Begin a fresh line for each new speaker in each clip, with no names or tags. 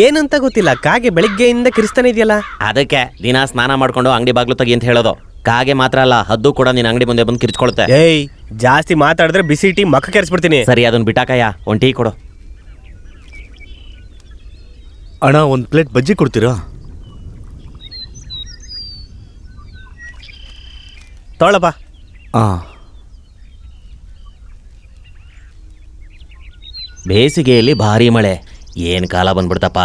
ಏನಂತ ಗೊತ್ತಿಲ್ಲ, ಕಾಗೆ ಬೆಳಿಗ್ಗೆಯಿಂದ ಕಿರಿಸ್ತಾನೆ ಇದೆಯಲ್ಲ.
ಅದಕ್ಕೆ ದಿನ ಸ್ನಾನ ಮಾಡ್ಕೊಂಡು ಅಂಗಡಿ ಬಾಗ್ಲು ತೆಗಿ ಅಂತ ಹೇಳೋದು. ಕಾಗೆ ಮಾತ್ರ ಅಲ್ಲ, ಹದ್ದು ಕೂಡ ನಿನ್ನ ಅಂಗಡಿ ಮುಂದೆ ಬಂದು ಕಿರ್ಚ್ಕೊಳುತ್ತೆ.
ಏಯ್, ಜಾಸ್ತಿ ಮಾತಾಡಿದ್ರೆ ಬಿಸಿ ಟೀ ಮಕ್ಕ ಕೆರೆಸ್ಬಿಡ್ತೀನಿ.
ಸರಿ, ಅದನ್ನ ಬಿಟ್ಟಾಕಯ್ಯ, ಒಂದು ಟೀ ಕೊಡು.
ಅಣ್ಣ, ಒಂದು ಪ್ಲೇಟ್ ಬಜ್ಜಿ ಕೊಡ್ತೀರಾ?
ತೊಗೊಳಪ್ಪ.
ಬೇಸಿಗೆಯಲ್ಲಿ ಭಾರಿ ಮಳೆ, ಏನು ಕಾಲ ಬಂದ್ಬಿಡ್ತಪ್ಪ.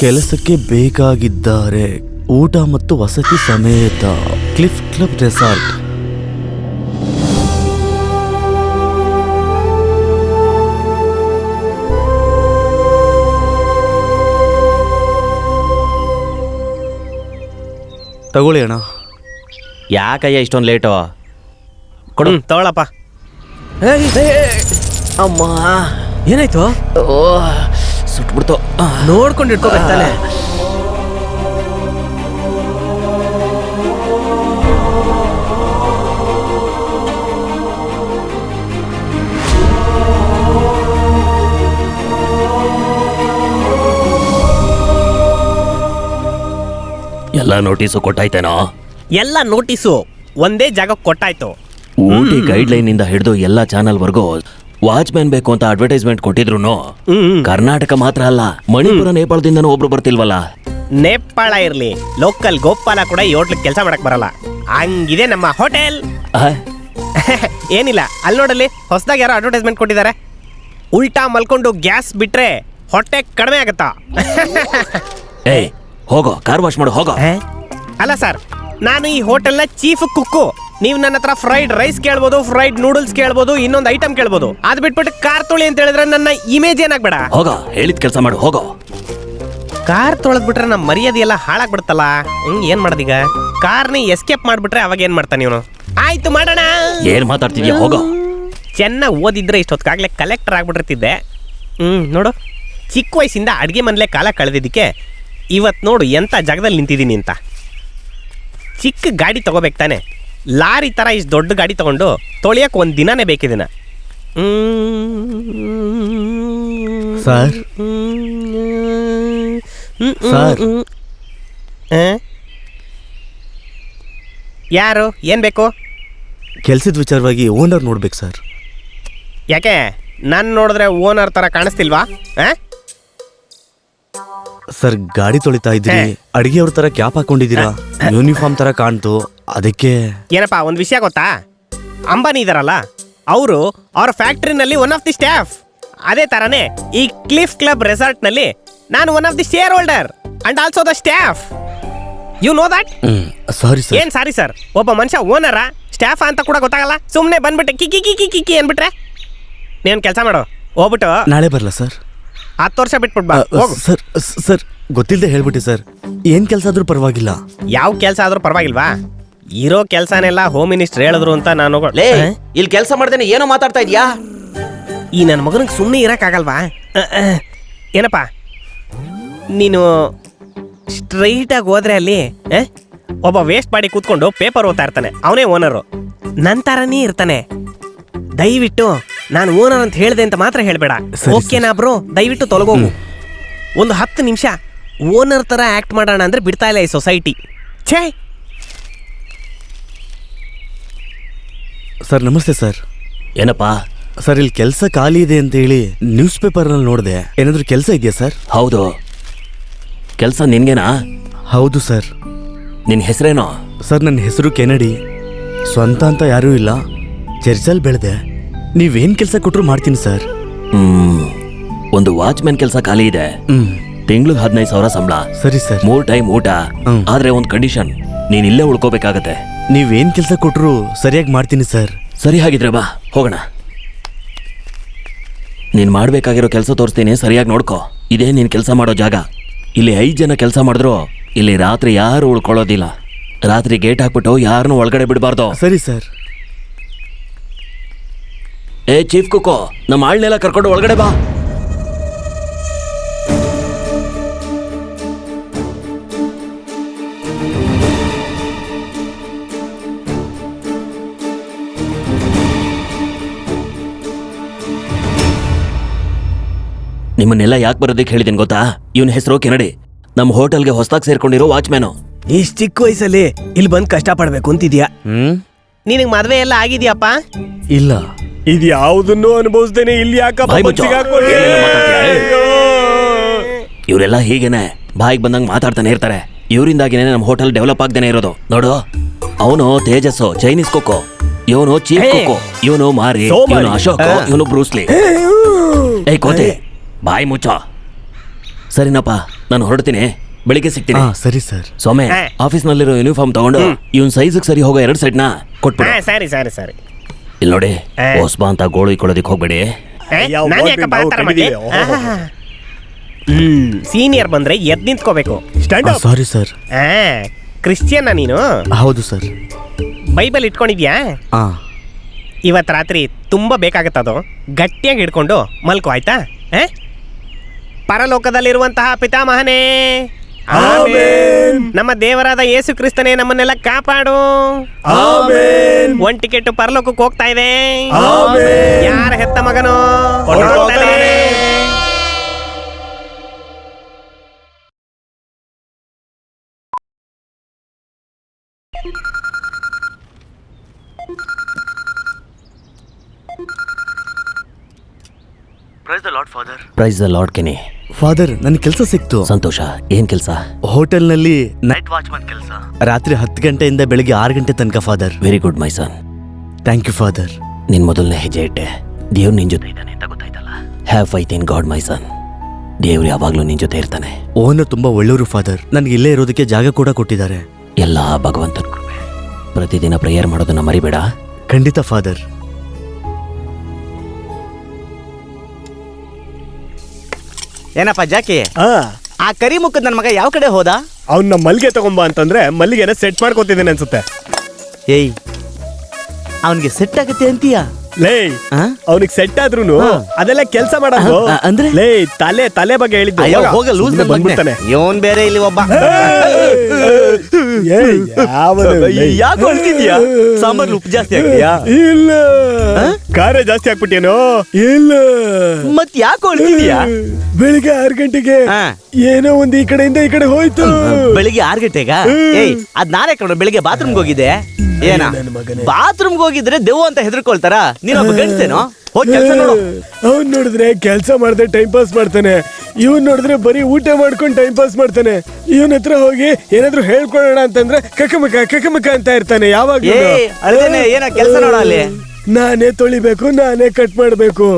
ಕೆಲಸಕ್ಕೆ ಬೇಕಾಗಿದ್ದಾರೆ, ಊಟ ಮತ್ತು ವಸತಿ ಸಮೇತ ಕ್ಲಿಫ್ ಕ್ಲಬ್ ರೆಸಾರ್ಟ್. ತಗೊಳ್ಳಿ ಅಣ್ಣ.
ಯಾಕಯ್ಯ ಇಷ್ಟೊಂದು ಲೇಟು?
ಕೊಡು. ತಗೊಳಪ್ಪ.
ಅಮ್ಮ,
ಏನಾಯ್ತು?
ಓ, ಸುಟ್ಬಿಡ್ತು.
ನೋಡ್ಕೊಂಡು ಇಟ್ಕೋಬೇಕಾನೆ.
ಎಲ್ಲ ನೋಟಿಸು ಕೊಟ್ಟಾಯ್ತೇನೋ?
ಎಲ್ಲ ನೋಟಿಸು ಒಂದೇ ಜಾಗ ಕೊಟ್ಟಾಯ್ತು.
ಊಟಿ ಗೈಡ್ಲೈನ್ ಇಂದ ಹಿಡಿದು ಎಲ್ಲ ಚಾನಲ್ ವರ್ಗೂ ವಾಚ್ಮ್ಯಾನ್ ಬೇಕು ಅಂತ ಅಡ್ವರ್ಟೈಸ್ಮೆಂಟ್ ಕೊಟ್ಟಿದ್ರು. ಕರ್ನಾಟಕ ಮಾತ್ರ ಅಲ್ಲ, ಮಣಿಪುರ ನೇಪಾಳದಿಂದನೂ ಒಬ್ರು ಬರ್ತಿಲ್ವಲ್ಲ.
ನೇಪಾಳ ಇರ್ಲಿ, ಲೋಕಲ್ ಗೋಪಾಲ ಕೂಡ ಈ ಹೋಟ್ಲಿಗೆ ಕೆಲಸ ಮಾಡಕ್ ಬರಲ್ಲ. ಹಂಗಿದೆ ನಮ್ಮ ಹೋಟೆಲ್. ಏನಿಲ್ಲ, ಅಲ್ಲಿ ನೋಡಲ್ಲಿ ಹೊಸದಾಗಿ ಯಾರೋ ಅಡ್ವರ್ಟೈಸ್ಮೆಂಟ್ ಕೊಟ್ಟಿದ್ದಾರೆ. ಉಲ್ಟಾ ಮಲ್ಕೊಂಡು ಗ್ಯಾಸ್ ಬಿಟ್ರೆ ಹೊಟ್ಟೆ ಕಡಿಮೆ ಆಗತ್ತಾ?
ಏಯ್, ಹೋಗೋ, ಕಾರ್ ವಾಶ್ ಮಾಡು, ಹೋಗೋ.
ಅಲ್ಲ ಸರ್, ನಾನು ಈ ಹೋಟೆಲ್ನ ಚೀಫ್ ಕುಕ್ಕು. ನೀವು ನನ್ನ ಹತ್ರ ಫ್ರೈಡ್ ರೈಸ್ ಕೇಳ್ಬೋದು, ಫ್ರೈಡ್ ನೂಡಲ್ಸ್ ಕೇಳ್ಬೋದು, ಇನ್ನೊಂದು ಐಟಮ್ ಕೇಳ್ಬೋದು. ಅದ್ ಬಿಟ್ಬಿಟ್ಟು ಕಾರ್ ತೊಳಿ ಅಂತ ಹೇಳಿದ್ರೆ ನನ್ನ ಇಮೇಜ್ ಏನಾಗ್ಬೇಡ.
ಹೋಗೋ, ಹೇಳಿದ ಕೆಲಸ ಮಾಡು, ಹೋಗೋ.
ಕಾರ್ ತೊಳೆದ್ಬಿಟ್ರೆ ನಮ್ಮ ಮರ್ಯಾದೆ ಎಲ್ಲ ಹಾಳಾಗ್ಬಿಡ್ತಲ್ಲ. ಏನ್ ಮಾಡೋದೀಗ? ಕಾರ್ನ ಎಸ್ಕೇಪ್ ಮಾಡ್ಬಿಟ್ರೆ ಅವಾಗ ಏನ್ ಮಾಡ್ತಾನೆ ಇವನು? ಆಯ್ತು, ಮಾಡೋಣ.
ಏನ್ ಮಾತಾಡ್ತಿದ್ಯಾ? ಹೋಗೋ.
ಚೆನ್ನಾಗಿ ಓದಿದ್ರೆ ಇಷ್ಟೊತ್ತಾಗ್ಲೇ ಕಲೆಕ್ಟರ್ ಆಗ್ಬಿಟ್ಟಿರ್ತಿದ್ದೆ. ನೋಡು, ಚಿಕ್ಕ ವಯಸ್ಸಿಂದ ಅಡ್ಗೆ ಮನೇಲೆ ಕಾಲ ಕಳೆದಿದ್ದಕ್ಕೆ ಇವತ್ತು ನೋಡು ಎಂಥ ಜಾಗದಲ್ಲಿ ನಿಂತಿದ್ದೀನಿ ಅಂತ. ಚಿಕ್ಕ ಗಾಡಿ ತಗೋಬೇಕು ತಾನೆ, ಲಾರಿ ಥರ ಇಷ್ಟು ದೊಡ್ಡ ಗಾಡಿ ತಗೊಂಡು ತೊಳಿಯಕ್ಕೆ ಒಂದು ದಿನಾನೇ ಬೇಕಿದಿನ.
Sir, sir.
ಯಾರು? ಏನು ಬೇಕು?
ಕೆಲ್ಸದ ವಿಚಾರವಾಗಿ ಓನರ್ ನೋಡ್ಬೇಕು ಸರ್.
ಯಾಕೆ ನಾನು ನೋಡಿದ್ರೆ ಓನರ್ ಥರ ಕಾಣಿಸ್ತಿಲ್ವಾ?
ಸರ್, ಗಾಡಿ ತೊಳಿತಾ ಇದ್ರಿ, ಅಡಿಗೆಯವ್ರ ತರ ಕ್ಯಾಪ್ ಹಾಕೊಂಡಿದ್ದೀರಾ, ಯೂನಿಫಾರ್ಮ್ ತರ ಕಾಣ್ತು, ಅದಕ್ಕೆ.
ಏನಪ್ಪ, ಒಂದು ವಿಷಯ ಗೊತ್ತಾ? ಅಂಬಾನಿ ಇದಾರಲ್ಲ, ಅವರು ಅವ್ರ ಫ್ಯಾಕ್ಟ್ರಿನಲ್ಲಿ ಒನ್ ಆಫ್ ದಿ ಸ್ಟಾಫ್. ಅದೇ ತರನೇ ಈ ಕ್ಲಿಫ್ ಕ್ಲಬ್ ರೆಸಾರ್ಟ್ ನಲ್ಲಿ ನಾನು one of the share holder and also the staff. You know that?
Sorry sir.
ಏನ್ ಸಾರಿ ಸರ್? ಒಬ್ಬ ಮನುಷ್ಯ ಓನರ ಸ್ಟಾಫ್ ಅಂತ ಕೂಡ ಗೊತ್ತಾಗಲ್ಲ. ಸುಮ್ಮನೆ ಬಂದ್ಬಿಟ್ಟೆ ಕಿಕ್ಕಿ ಕಿಕ್ಕಿ ಕಿಕ್ಕಿ ಅನ್ಬಿಟ್ರೆ ನೀನು ಕೆಲಸ ಮಾಡು. ಹೋಗ್ಬಿಟ್ಟು
ನಾಳೆ ಬರಲ್ಲ ಸರ್?
10 ವರ್ಷ ಬಿಟ್ಬಿಟ್ಟು ಬಾ.
ಸರ್, ಸರ್, ಗೊತ್ತಿಲ್ಲದೆ ಹೇಳ್ಬಿಟ್ಟೆ ಸರ್. ಏನ್ ಕೆಲಸ ಆದ್ರೂ ಪರವಾಗಿಲ್ಲ.
ಯಾವ ಕೆಲಸ ಆದ್ರೂ ಪರವಾಗಿಲ್ವಾ? ಇರೋ ಕೆಲಸನೆಲ್ಲ ಹೋಮ್ ಮಿನಿಸ್ಟರ್ ಹೇಳಿದ್ರು ಅಂತ ನಾನು.
ಇಲ್ಲಿ ಕೆಲಸ ಮಾಡ್ದೇನೆ ಏನೋ ಮಾತಾಡ್ತಾ ಇದ್ಯಾ?
ಈ ನನ್ನ ಮಗನಿಗೆ ಸುಮ್ಮನೆ ಇರೋಕ್ಕಾಗಲ್ವಾ? ಏನಪ್ಪ, ನೀನು ಸ್ಟ್ರೈಟಾಗಿ ಹೋದ್ರೆ ಅಲ್ಲಿ ಒಬ್ಬ ವೇಸ್ಟ್ ಮಾಡಿ ಕೂತ್ಕೊಂಡು ಪೇಪರ್ ಓದ್ತಾ ಇರ್ತಾನೆ, ಅವನೇ ಓನರು. ನನ್ನ ಥರನೇ ಇರ್ತಾನೆ. ದಯವಿಟ್ಟು ನಾನು ಓನರ್ ಅಂತ ಹೇಳಿದೆ ಅಂತ ಮಾತ್ರ ಹೇಳಬೇಡ, ಓಕೆನಾ ಬ್ರೋ? ದಯವಿಟ್ಟು ತೊಲಗೋಗು. ಒಂದು 10 ನಿಮಿಷ ಓನರ್ ಥರ ಆ್ಯಕ್ಟ್ ಮಾಡೋಣ ಅಂದರೆ ಬಿಡ್ತಾ ಇಲ್ಲ ಈ ಸೊಸೈಟಿ. ಛೇ.
ಸರ್, ನಮಸ್ತೆ ಸರ್.
ಏನಪ್ಪಾ?
ಸರ್, ಇಲ್ಲಿ ಕೆಲಸ ಖಾಲಿ ಇದೆ ಅಂತ ಹೇಳಿ ನ್ಯೂಸ್ ಪೇಪರ್ನಲ್ಲಿ ನೋಡಿದೆ. ಏನಾದರೂ ಕೆಲಸ ಇದೆಯಾ ಸರ್?
ಹೌದು. ಕೆಲಸ ನಿನ್ಗೇನಾ?
ಹೌದು ಸರ್.
ನಿನ್ನ ಹೆಸರೇನೋ?
ಸರ್, ನನ್ನ ಹೆಸರು ಕೆನಡಿ. ಸ್ವಂತ ಅಂತ ಯಾರೂ ಇಲ್ಲ, ಚರ್ಚಲ್ಲಿ ಬೆಳೆದೆ. ನೀವೇನು ಕೆಲಸ ಕೊಟ್ಟರು ಮಾಡ್ತೀನಿ ಸರ್.
ಒಂದು ವಾಚ್ಮ್ಯಾನ್ ಕೆಲಸ ಖಾಲಿ ಇದೆ. ತಿಂಗ್ಳಿಗೆ 15,000 ಸಂಬಳ.
ಸರಿ ಸರ್.
3 ಟೈಮ್ ಊಟ. ಆದ್ರೆ ಒಂದು ಕಂಡೀಷನ್, ನೀನ್ ಇಲ್ಲೇ ಉಳ್ಕೋಬೇಕಾಗತ್ತೆ.
ನೀವೇನ್ ಕೆಲಸ ಕೊಟ್ಟರು ಸರಿಯಾಗಿ ಮಾಡ್ತೀನಿ ಸರ್.
ಸರಿ, ಹಾಗಿದ್ರೆ ಬಾ ಹೋಗೋಣ. ನೀನ್ ಮಾಡ್ಬೇಕಾಗಿರೋ ಕೆಲಸ ತೋರಿಸ್ತೀನಿ, ಸರಿಯಾಗಿ ನೋಡ್ಕೋ. ಇದೇ ನೀನ್ ಕೆಲಸ ಮಾಡೋ ಜಾಗ. ಇಲ್ಲಿ 5 ಜನ ಕೆಲಸ ಮಾಡಿದ್ರು ಇಲ್ಲಿ ರಾತ್ರಿ ಯಾರು ಉಳ್ಕೊಳ್ಳೋದಿಲ್ಲ. ರಾತ್ರಿ ಗೇಟ್ ಹಾಕ್ಬಿಟ್ಟು ಯಾರನ್ನೂ ಒಳಗಡೆ ಬಿಡಬಾರ್ದು.
ಸರಿ ಸರ್.
ಚೀಫ್ ಕುಕ್ಕೋ, ನಮ್ಮ ಆಳ್ನೆಲ್ಲ ಕರ್ಕೊಂಡು ಒಳಗಡೆ ಬಾ. ನಿಮ್ಮನ್ನೆಲ್ಲ ಯಾಕೆ ಬರೋದಕ್ಕೆ ಹೇಳಿದ್ದೀನಿ ಗೊತ್ತಾ? ಇವನ ಹೆಸರು ಕೆನಡಿ, ನಮ್ಮ ಹೋಟೆಲ್ಗೆ ಹೊಸದಾಗಿ ಸೇರ್ಕೊಂಡಿರೋ ವಾಚ್ಮ್ಯಾನು.
ಇಷ್ಟ್ ಚಿಕ್ಕ ವಯಸ್ಸಲ್ಲಿ ಇಲ್ಲಿ ಬಂದ್ ಕಷ್ಟ ಪಡ್ಬೇಕು ಅಂತಿದ್ಯಾ? ನಿನಗ್ ಮದ್ವೆ ಎಲ್ಲ ಆಗಿದ್ಯಪ್ಪ?
ಇಲ್ಲ.
ಇದು ಯಾವುದನ್ನು ಅನುಭವಿಸ್ದೇನೆ ಇಲ್ಲಿ ಯಾಕಪ್ಪ
ಬಾಯ್ ಮುಚ್ಚು. ಏನೇನೋ ಮಾತಾಡ್ತೀಯ? ಇವರೆಲ್ಲ ಹೀಗೇನೆ ಬಾಯಿಗೆ ಬಂದಂಗೆ ಮಾತಾಡ್ತಾನೆ ಇರ್ತಾರೆ. ಇವರಿಂದಾಗಿನೇ ನಮ್ಮ ಹೋಟೆಲ್ ಡೆವಲಪ್ ಆಗ್ದೇನೆ ಇರೋದು. ನೋಡು, ಅವನು ತೇಜಸ್ಸು ಚೈನೀಸ್ ಕುಕ್ಕು, ಇವನು ಚೀಫ್ ಕುಕ್ಕು, ಇವನು ಮಾರಿ, ಇವನು ಅಶೋಕ್, ಇವನು ಬ್ರೂಸ್ಲಿ. ಏಯ್ ಕೋತೆ, ಬಾಯಿ ಮುಚ್ಚೋ. ಸರಿನಪ್ಪ, ನಾನು ಹೊರಡ್ತೀನಿ, ಬೆಳಿಗ್ಗೆ ಸಿಗ್ತೀನಿ.
ಸರಿ ಸರ್.
ಸೊಮ್ಮೆ, ಆಫೀಸ್ನಲ್ಲಿರೋ ಯೂನಿಫಾರ್ಮ್ ತಗೊಂಡು ಇವನ್ ಸೈಜ್ಗೆ ಸರಿ ಹೋಗೋ 2 ಸೆಟ್ನ ಕೊಟ್ಬಿಡು.
ಸರಿ ಸರಿ ಸರಿ.
ಇಲ್ಲಿ ನೋಡಿ, ಹೊಸ್ಬಾ ಅಂತ ಗೋಳು ಇಕ್ಕೊಳ್ಳೋದಿಕ್ ಹೋಗ್ಬೇಡಿ.
ಸೀನಿಯರ್ ಬಂದ್ರೆ ಎದ್ ನಿಂತ್ಕೋಬೇಕು.
Sorry sir.
ಕ್ರಿಶ್ಚಿಯನ್ನ ನೀನು?
ಹೌದು ಸರ್.
ಬೈಬಲ್ ಇಟ್ಕೊಂಡಿದ್ಯಾ? ಇವತ್ತು ರಾತ್ರಿ ತುಂಬಾ ಬೇಕಾಗತ್ತದು, ಗಟ್ಟಿಯಾಗಿ ಹಿಡ್ಕೊಂಡು ಮಲ್ಕೋ, ಆಯ್ತಾ? ಪರಲೋಕದಲ್ಲಿರುವಂತಹ ಪಿತಾಮಹನೇ, ನಮ್ಮ ದೇವರಾದ ಯೇಸು ಕ್ರಿಸ್ತನೇ ನಮ್ಮನ್ನೆಲ್ಲ ಕಾಪಾಡು. ಒಂದ್ ಟಿಕೆಟ್ ಪರಲೋಕಕ್ಕೆ ಹೋಗ್ತಾ ಇದೆ. ಯಾರ ಹೆತ್ತ ಮಗನೋ
ಪ್ರೈಸ್ ದ ಲಾರ್ಡ್ ಕೆನಿ.
ಫಾದರ್, ನನ್ ಕೆಲಸ ಸಿಕ್ತು.
ಸಂತೋಷ. ಏನ್ ಕೆಲಸ?
ಹೋಟೆಲ್ನಲ್ಲಿ ನೈಟ್ ವಾಚ್ಮನ್ ಕೆಲಸ. ರಾತ್ರಿ 10 ಗಂಟೆಯಿಂದ ಬೆಳಿಗ್ಗೆ 6 ಗಂಟೆ ತನಕ father.
Very good my son.
Thank you father.
ನಿನ್ ಮೊದಲನೇ ಹೆಜ್ಜೆ ಇಟ್ಟೆ. ದೇವ್ರು ನಿನ್ ಜೊತೆ ಇದ್ದಾನೆ ಅಂತ ಗೊತ್ತಾಯ್ತಲ್ಲ. ಹ್ಯಾವ್ ಫೈತ್ ಇನ್ ಗಾಡ್ ಮೈ ಸನ್. ದೇವ್ರು ಯಾವಾಗ್ಲೂ ನಿನ್ ಜೊತೆ ಇರ್ತಾನೆ.
ಓನರ್ ತುಂಬಾ ಒಳ್ಳೆಯವರು ಫಾದರ್. ನನ್ಗೆ ಇಲ್ಲೇ ಇರೋದಕ್ಕೆ ಜಾಗ ಕೂಡ ಕೊಟ್ಟಿದ್ದಾರೆ.
ಎಲ್ಲ ಭಗವಂತನ ಕೃಪೆ. ಪ್ರತಿದಿನ ಪ್ರೇಯರ್ ಮಾಡೋದನ್ನ ಮರಿಬೇಡ.
ಖಂಡಿತ ಫಾದರ್.
ಏನಪ್ಪ ಜಾಕಿ, ಆ ಕರಿ ಮುಖದ ನನ್ನ ಮಗ ಯಾವ ಕಡೆ ಹೋದ?
ಅವ್ನ ಮಲ್ಲಿಗೆ ತಗೊಂಬ ಅಂತಂದ್ರೆ ಮಲ್ಲಿಗೆನ ಸೆಟ್ ಮಾಡ್ಕೋತಿದ್ದೇನೆ ಅನ್ಸುತ್ತೆ.
ಏಯ್, ಅವನಿಗೆ ಸೆಟ್ ಆಗುತ್ತೆ ಅಂತೀಯ?
ಲೇ, ಅವನಿಗೆ ಸೆಟ್ ಆದ್ರೂನು ಅದೆಲ್ಲ ಕೆಲಸ ಮಾಡೋದು
ಅಂದ್ರೆ?
ಲೇ, ತಲೆ ಬಗ್ಗೆ ಹೇಳಿದ್ದು.
ಹೋಗ ಲೂಸ್
ಬಂದ್ಬಿಡ್ತಾನೆ.
ಇವನ್ ಬೇರೆ ಇಲ್ಲಿ ಒಬ್ಬ.
ಯಾಕೆ ಹೊಳ್ತಿದ್ಯಾ? ಸಾಂಬಾರ್ ಉಪ್ಪು ಜಾಸ್ತಿ ಆಗಿದ್ಯಾ?
ಇಲ್ಲ, ಖಾರ ಜಾಸ್ತಿ ಹಾಕ್ಬಿಟ್ಟೇನೋ? ಇಲ್ಲ.
ಮತ್ ಯಾಕೆ ಹೊಳ್ತಿದ್ಯಾ?
ಬೆಳಿಗ್ಗೆ 6 ಗಂಟೆಗೆ ಏನೋ ಒಂದು ಈ ಕಡೆಯಿಂದ ಈ ಕಡೆ ಹೋಯ್ತು.
ಬೆಳಿಗ್ಗೆ 6 ಗಂಟೆಗ? ಏಯ್, ಅದ್ ನಾನೇ ಕಣ ಬೆಳಿಗ್ಗೆ ಬಾತ್ರೂಮ್ಗೆ ಹೋಗಿದ್ದೆ. ಏನ ಬಾತ್ರೂಮ್ಗೆ ಹೋಗಿದ್ರೆ ದೆವ್ವ ಅಂತ ಹೆದರ್ಕೊಳ್ತಾರ? ನೀನೊಬ್ಬ ಗಂಡಸೇನೋ? ಹೋಗಿ ಕೆಲಸ ನೋಡು.
ಅವ್ನ್ ನೋಡಿದ್ರೆ ಕೆಲಸ ಮಾಡದೆ ಟೈಮ್ ಪಾಸ್ ಮಾಡ್ತಾನೆ, ಇವನ್ ನೋಡಿದ್ರೆ ಬರೀ ಊಟ ಮಾಡ್ಕೊಂಡು ಟೈಮ್ ಪಾಸ್ ಮಾಡ್ತಾನೆ. ಇವನ್ ಹತ್ರ ಹೋಗಿ ಏನಾದ್ರು ಹೇಳ್ಕೊಳ್ಳೋಣ ಅಂತಂದ್ರೆ ಕಕಮಕ ಅಂತ ಇರ್ತಾನೆ ಯಾವಾಗ.
ಏನ ಕೆಲಸ ನೋಡ ಅಲ್ಲಿ.
ನಾನೇ ತೊಳಿಬೇಕು, ನಾನೇ ಕಟ್ ಮಾಡ್ಬೇಕು.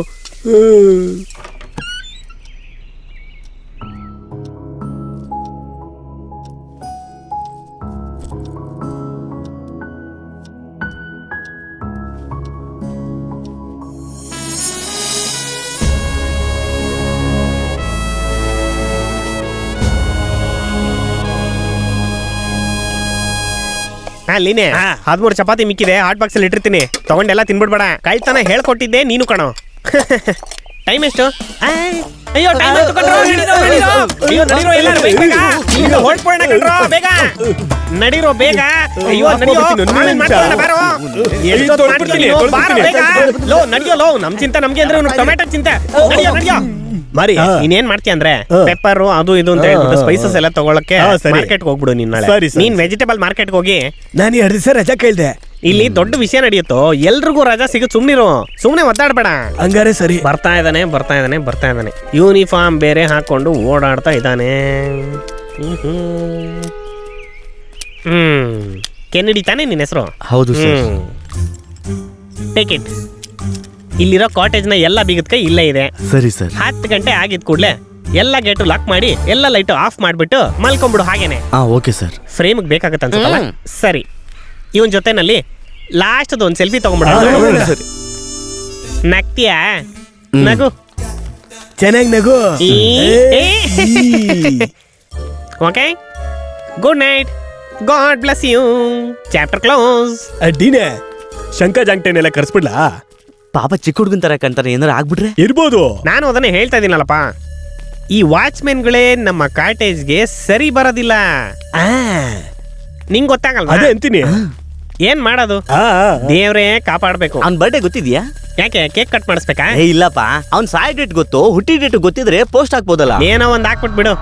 ಅಲ್ಲಿನೇ 13 ಚಪಾತಿ ಮಿಕ್ಕಿದೆ, ಹಾಟ್ ಬಾಕ್ಸ್ ಅಲ್ಲಿ ಇಟ್ಟಿರ್ತೀನಿ, ತಗೊಂಡೆಲ್ಲ ತಿನ್ಬಿಡ್ಬೇಡ. ಕಳ್ತನ ಹೇಳ್ಕೊಟ್ಟಿದ್ದೆ ನೀನು ಕಣೋ. ಟೈಮ್ ಎಷ್ಟು? ಅಯ್ಯೋ, ಟೈಮ್ ಆಯ್ತು ಕಣ್ರೋ. ಅಯ್ಯೋ, ನಡೀರೋ ಎಲ್ಲರೂ ಬೇಗ ಈಗ ಹೊರಟ್ಬಿಡೋಣ ಕಣ್ರೋ, ಬೇಗ ನಡೀರೋ ಬೇಗ. ಅಯ್ಯೋ, ನಡಿಯೋ, ಆಮೇಲೆ ಮಾಡ್ಕೊಳ್ಳೋಣ ಬಾರೋ. ಎಷ್ಟೊತ್ತು ಮಾಡ್ತೀನಿ ಬಾರೋ ಬೇಗ. ಲೋ ನಡಿಯೋ, ಲೋ ನಮ್ ಚಿಂತೆ ನಮ್ಗೆ ಅಂದ್ರೆ ಟೊಮೆಟೊ ಚಿಂತೆ. ನಡಿಯೋ ಮರಿ. ನೀನೇನ್ ಮಾಡ್ತೀಯ ಅಂದ್ರೆ ಪೆಪ್ಪರ್ ಅದು ಇದು ಅಂತ ಹೇಳ್ಬಿಟ್ಟು ಸ್ಪೈಸಸ್ ಎಲ್ಲ ತಗೊಳಕ್ಕೆ ಮಾರ್ಕೆಟ್ ಹೋಗ್ಬಿಡು. ನೀನ್ ವೆಜಿಟೇಬಲ್ ಮಾರ್ಕೆಟ್ ಹೋಗಿ. ನಾನು 2 ದಿವಸ ರಜಾ ಕೇಳ್ದೆ. ಇಲ್ಲಿ ದೊಡ್ಡ ವಿಷಯ ನಡೆಯುತ್ತೋ, ಎಲ್ರಿಗೂ ರಜಾ ಸಿಗುತ್ತೆ. ಸುಮ್ನೆ ಒದ್ದಾಡ್ಬೇಡ. ಹಂಗಾರೆ ಸರಿ. ಬರ್ತಾ ಇದ್ದಾನೆ. ಯೂನಿಫಾರ್ಮ್ ಬೇರೆ ಹಾಕೊಂಡು ಓಡಾಡ್ತಾ ಇದ್ದಾನೆ. ಕೆನಡಿ ತಾನೇ ನಿನ್ನ ಹೆಸರು?
ಹೌದು ಸರ್.
Take it. ಇಲ್ಲಿರೋ ಕಾಟೇಜ್ನ ಎಲ್ಲ ಬೀಗದ ಕೈ ಇಲ್ಲೇ ಇದೆ.
ಸರಿ ಸರ್.
10 ಗಂಟೆ ಆಗಿದ್ ಕೂಡ್ಲೆ ಎಲ್ಲ ಗೇಟು ಲಾಕ್ ಮಾಡಿ ಎಲ್ಲ ಲೈಟ್ ಆಫ್ ಮಾಡ್ಬಿಟ್ಟು ಮಲ್ಕೊಂಡ್ಬಿಡು ಹಾಗೇನೆ.
Okay sir.
ಫ್ರೇಮ್ ಬೇಕಾಗತ್ತ ಅನ್ಸುತ್ತಲ್ಲ? ಸರಿ. ಇವನ್ ಜೊತೆನಲ್ಲಿ ಲಾಸ್ಟ್ ಒಂದ್ ಸೆಲ್ಫಿ ತಗೊಂಡ್ಬಿಡ.
ಸರಿ.
ನಗ್ತೀಯಾ? ನಗು ಚೆನ್ನಾಗಿ ನಗು. Okay, good night, god bless you. Chapter close. ಅಡ್ಡಿನೇ ಶಂಕ ಜಾಂಗ್ಟೇನೆಲ್ಲ ಕರ್ಸ್ಬಿಡ್ಲಾ?
ಪಾಪ ಚಿಕ್ಕ ಹುಡುಗನ್ ತರ ಕಂತಾನೆ, ಏನಾರು ಆಗ್ಬಿಟ್ರೆ?
ಇರ್ಬೋದು. ನಾನು ಅದನ್ನೇ ಹೇಳ್ತಾ ಇದೀನಲ್ಲಪ್ಪ, ಈ ವಾಚ್ಮೆನ್ಗಳೇ ನಮ್ಮ ಕಾಟೇಜ್ಗೆ ಸರಿ ಬರೋದಿಲ್ಲ. ನಿಂಗ್ ಗೊತ್ತಾಗಲ್ವಾ? ಅದೇ ಅಂತೀನಿ. ಏನ್ ಮಾಡೋದು ದೇವ್ರೇ ಕಾಪಾಡ್ಬೇಕು.
ಅವ್ನ್ ಬರ್ಡೇ ಗೊತ್ತಿದ್ಯಾ?
ಯಾಕೆ ಕೇಕ್ ಕಟ್ ಮಾಡಿಸ್ಬೇಕಾ?
ಇಲ್ಲಪ್ಪ, ಅವ್ನ್ ಸಾಯ್ ಡೇಟ್ ಗೊತ್ತು, ಹುಟ್ಟಿ ಡೇಟ್ ಗೊತ್ತಿದ್ರೆ ಪೋಸ್ಟ್ ಹಾಕ್ಬೋದಲ್ಲ.
ಏನೋ ಒಂದ್ ಹಾಕ್ಬಿಟ್ಬಿಡು.